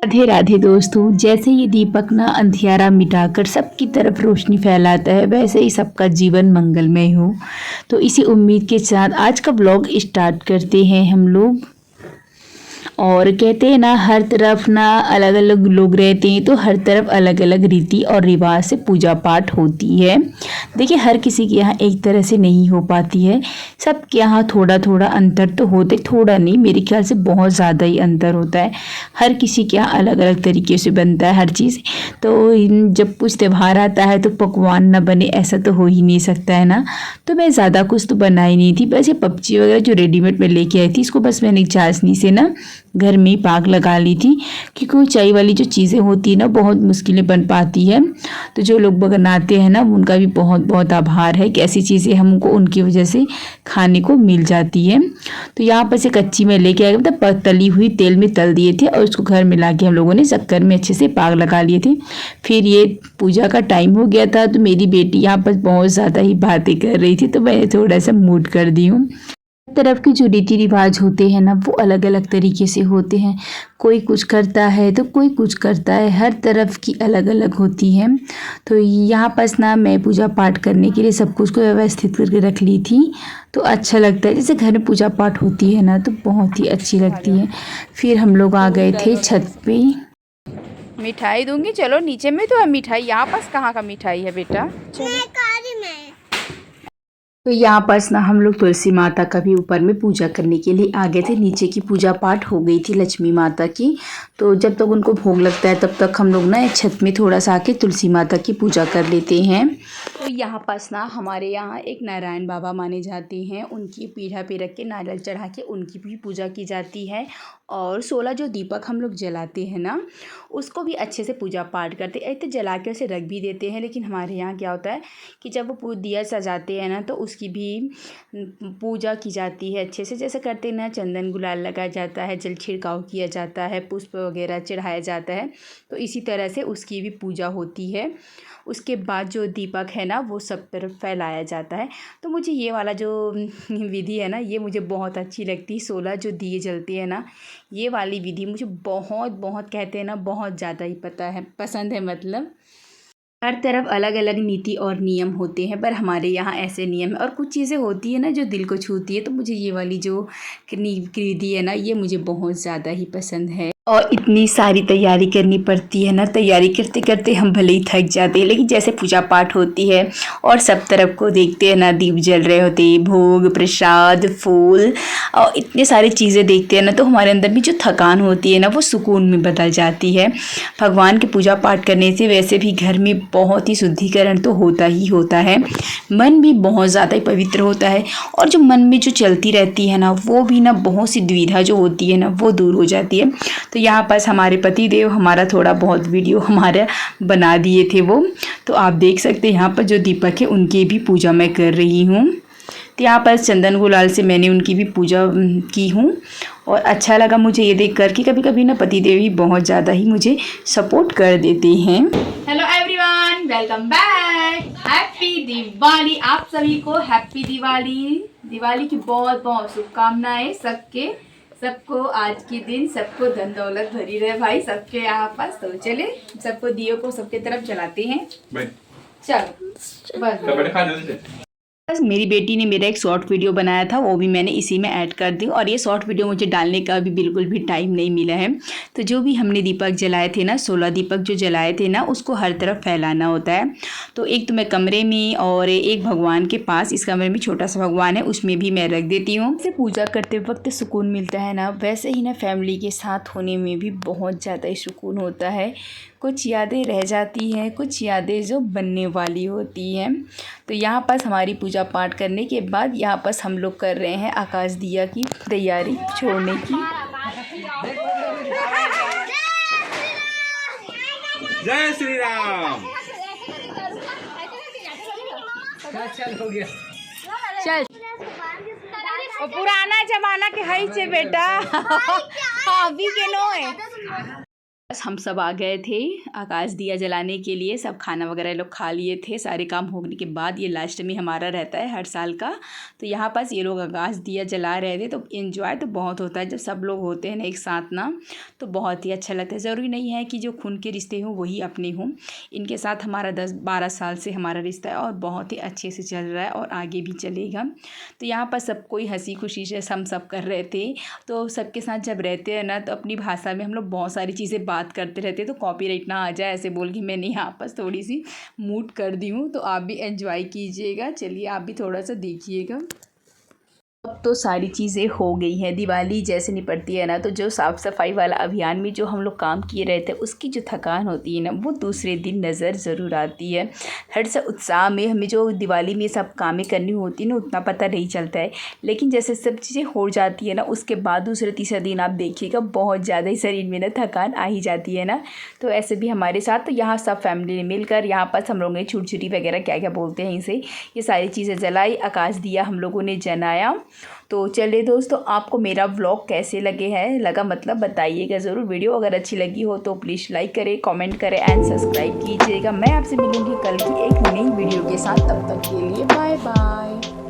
राधे राधे दोस्तों, जैसे ये दीपक ना अंधियारा मिटाकर सबकी तरफ रोशनी फैलाता है, वैसे ही सबका जीवन मंगलमय हो। तो इसी उम्मीद के साथ आज का ब्लॉग स्टार्ट करते हैं हम लोग। और कहते हैं ना, हर तरफ ना अलग अलग लोग रहते हैं, तो हर तरफ अलग अलग रीति और रिवाज से पूजा पाठ होती है। देखिए, हर किसी के यहाँ एक तरह से नहीं हो पाती है, सबके यहाँ थोड़ा थोड़ा अंतर तो होते, थोड़ा नहीं, मेरे ख्याल से बहुत ज़्यादा ही अंतर होता है। हर किसी के यहाँ अलग अलग तरीके से बनता है हर चीज़। तो जब कुछ त्यौहार आता है तो पकवान ना बने ऐसा तो हो ही नहीं सकता है ना। तो मैं ज़्यादा कुछ तो बनाई नहीं थी, बस ये पपची वगैरह जो रेडीमेड में लेके आई थी, इसको बस मैंने चाशनी से ना घर में ही पाक लगा ली थी, क्योंकि वो चाय वाली जो चीज़ें होती है ना, बहुत मुश्किलें बन पाती है। तो जो लोग बनाते हैं ना, उनका भी बहुत बहुत आभार है कि ऐसी चीज़ें हमको उनकी वजह से खाने को मिल जाती है। तो यहाँ पर से कच्ची में लेके आए, मतलब तली हुई तेल में तल दिए थे, और उसको घर में ला के हम लोगों ने शक्कर में अच्छे से पाक लगा लिए थे। फिर ये पूजा का टाइम हो गया था, तो मेरी बेटी यहाँ पर बहुत ज़्यादा ही बातें कर रही थी, तो मैंने थोड़ा सा मूड कर दी हूँ। तरफ के जो रीति रिवाज होते हैं ना, वो अलग अलग तरीके से होते हैं। कोई कुछ करता है तो कोई कुछ करता है, हर तरफ की अलग अलग होती है। तो यहाँ पर ना मैं पूजा पाठ करने के लिए सब कुछ को व्यवस्थित करके रख ली थी। तो अच्छा लगता है, जैसे घर में पूजा पाठ होती है ना, तो बहुत ही अच्छी लगती है। फिर हम लोग आ गए थे छत पे। मिठाई दूंगी, चलो नीचे में तो है मिठाई, यहाँ पास कहाँ का मिठाई है बेटा। तो यहाँ पर ना हम लोग तुलसी माता का भी ऊपर में पूजा करने के लिए आ गए थे। नीचे की पूजा पाठ हो गई थी लक्ष्मी माता की। तो जब तक उनको भोग लगता है तब तक हम लोग ना छत में थोड़ा सा आके तुलसी माता की पूजा कर लेते हैं। तो यहाँ पास ना हमारे यहाँ एक नारायण बाबा माने जाते हैं, उनकी पीढ़ा पे रख के नारियल चढ़ा के उनकी भी पूजा की जाती है। और 16 जो दीपक हम लोग जलाते हैं ना, उसको भी अच्छे से पूजा पाठ करते हैं। एक तो जला के उसे रख भी देते हैं, लेकिन हमारे यहाँ क्या होता है कि जब वो दिया सजाते हैं ना, तो उसकी भी पूजा की जाती है अच्छे से। जैसे करते ना, चंदन गुलाल लगाया जाता है, जल छिड़काव किया जाता है, पुष्प वगैरह चढ़ाया जाता है, तो इसी तरह से उसकी भी पूजा होती है। उसके बाद जो दीपक है ना, वो सब तरफ फैलाया जाता है। तो मुझे ये वाला जो विधि है ना, ये मुझे बहुत अच्छी लगती है। 16 जो दिए जलते हैं ना, ये वाली विधि मुझे बहुत बहुत, कहते हैं ना, बहुत ज़्यादा ही पसंद है। मतलब हर तरफ अलग अलग नीति और नियम होते हैं, पर हमारे यहाँ ऐसे नियम है। और कुछ चीज़ें होती है ना जो दिल को छूती है, तो मुझे ये वाली जो विधि है ना, ये मुझे बहुत ज़्यादा ही पसंद है। और इतनी सारी तैयारी करनी पड़ती है ना, तैयारी करते करते हम भले ही थक जाते हैं, लेकिन जैसे पूजा पाठ होती है और सब तरफ को देखते हैं ना, दीप जल रहे होते हैं, भोग प्रसाद फूल और इतने सारी चीज़ें देखते हैं ना, तो हमारे अंदर भी जो थकान होती है ना, वो सुकून में बदल जाती है। भगवान की पूजा पाठ करने से वैसे भी घर में बहुत ही शुद्धिकरण तो होता ही होता है, मन भी बहुत ज़्यादा ही पवित्र होता है। और जो मन में जो चलती रहती है ना, वो भी ना बहुत सी दुविधा जो होती है ना, वो दूर हो जाती है। तो यहाँ पास हमारे पति देव हमारा थोड़ा बहुत वीडियो हमारा बना दिए थे वो, तो आप देख सकते हैं यहाँ पर जो दीपक है उनकी भी पूजा मैं कर रही हूँ। तो यहाँ पर चंदन गुलाल से मैंने उनकी भी पूजा की हूँ, और अच्छा लगा मुझे ये देख कर कि कभी कभी ना पति देव ही बहुत ज़्यादा ही मुझे सपोर्ट कर देते हैं। Hello everyone, welcome back. Happy Diwali आप सभी को, हैप्पी दिवाली। दिवाली की बहुत बहुत शुभकामनाएं सबको आज के दिन सबको धन दौलत भरी रहे भाई, सबके यहाँ पास। तो चले सबको दियो को सबके तरफ जलाते हैं। चलो बस। बस मेरी बेटी ने मेरा एक शॉर्ट वीडियो बनाया था, वो भी मैंने इसी में ऐड कर दी। और ये शॉर्ट वीडियो मुझे डालने का भी बिल्कुल भी टाइम नहीं मिला है। तो जो भी हमने दीपक जलाए थे ना, 16 दीपक जो जलाए थे ना, उसको हर तरफ फैलाना होता है। तो एक तो मैं कमरे में और एक भगवान के पास, इस कमरे में छोटा सा भगवान है, उसमें भी मैं रख देती हूँ। जैसे पूजा करते वक्त सुकून मिलता है ना, वैसे ही ना फैमिली के साथ होने में भी बहुत ज़्यादा ही सुकून होता है। कुछ यादें रह जाती हैं, कुछ यादें जो बनने वाली होती हैं। तो यहाँ पास हमारी पूजा पाठ करने के बाद यहाँ पास हम लोग कर रहे हैं आकाश दिया की तैयारी छोड़ने की। जय श्री राम। चल हो गया, चल। और पुराना जमाना के है से बेटा, अभी के नो है। बस हम सब आ गए थे आकाश दिया जलाने के लिए। सब खाना वगैरह लोग खा लिए थे। सारे काम होने के बाद ये लास्ट में हमारा रहता है हर साल का। तो यहाँ पास ये लोग आकाश दिया जला रहे थे। तो एंजॉय तो बहुत होता है जब सब लोग होते हैं ना एक साथ ना, तो बहुत ही अच्छा लगता है। ज़रूरी नहीं है कि जो खून के रिश्ते हों वही अपने हों। इनके साथ हमारा 10-12 साल से हमारा रिश्ता है और बहुत ही अच्छे से चल रहा है और आगे भी चलेगा। तो यहाँ पर सब कोई हंसी खुशी से हम सब कर रहे थे। तो सबके साथ जब रहते हैं ना तो अपनी भाषा में हम लोग बहुत सारी चीज़ें बात करते रहते हैं, तो कॉपीराइट ना आ जाए ऐसे बोल के मैंने यहाँ पर थोड़ी सी मूड कर दी हूँ। तो आप भी एंजॉय कीजिएगा। चलिए आप भी थोड़ा सा देखिएगा। अब तो सारी चीज़ें हो गई हैं। दिवाली जैसे निपटती है ना, तो जो साफ़ सफाई वाला अभियान में जो हम लोग काम किए रहते हैं उसकी जो थकान होती है ना, वो दूसरे दिन नज़र ज़रूर आती है। हर से उत्साह में हमें जो दिवाली में सब कामें करनी होती है ना, उतना पता नहीं चलता है। लेकिन जैसे सब चीज़ें हो जाती है ना, उसके बाद दूसरे तीसरे दिन आप देखिएगा बहुत ज़्यादा ही शरीर में ना थकान आ ही जाती है ना। तो ऐसे भी हमारे साथ, तो यहाँ सब फैमिली ने मिलकर यहाँ पर हम लोगों ने छुरछुरी वगैरह क्या क्या बोलते हैं इसे, ये सारी चीज़ें जलाई। आकाश दिया हम लोगों ने जलाया। तो चलिए दोस्तों, आपको मेरा व्लॉग कैसे लगा मतलब बताइएगा ज़रूर। वीडियो अगर अच्छी लगी हो तो प्लीज़ लाइक करें, कमेंट करें एंड सब्सक्राइब कीजिएगा। मैं आपसे मिलूँगी कल की एक नई वीडियो के साथ। तब तक के लिए बाय बाय।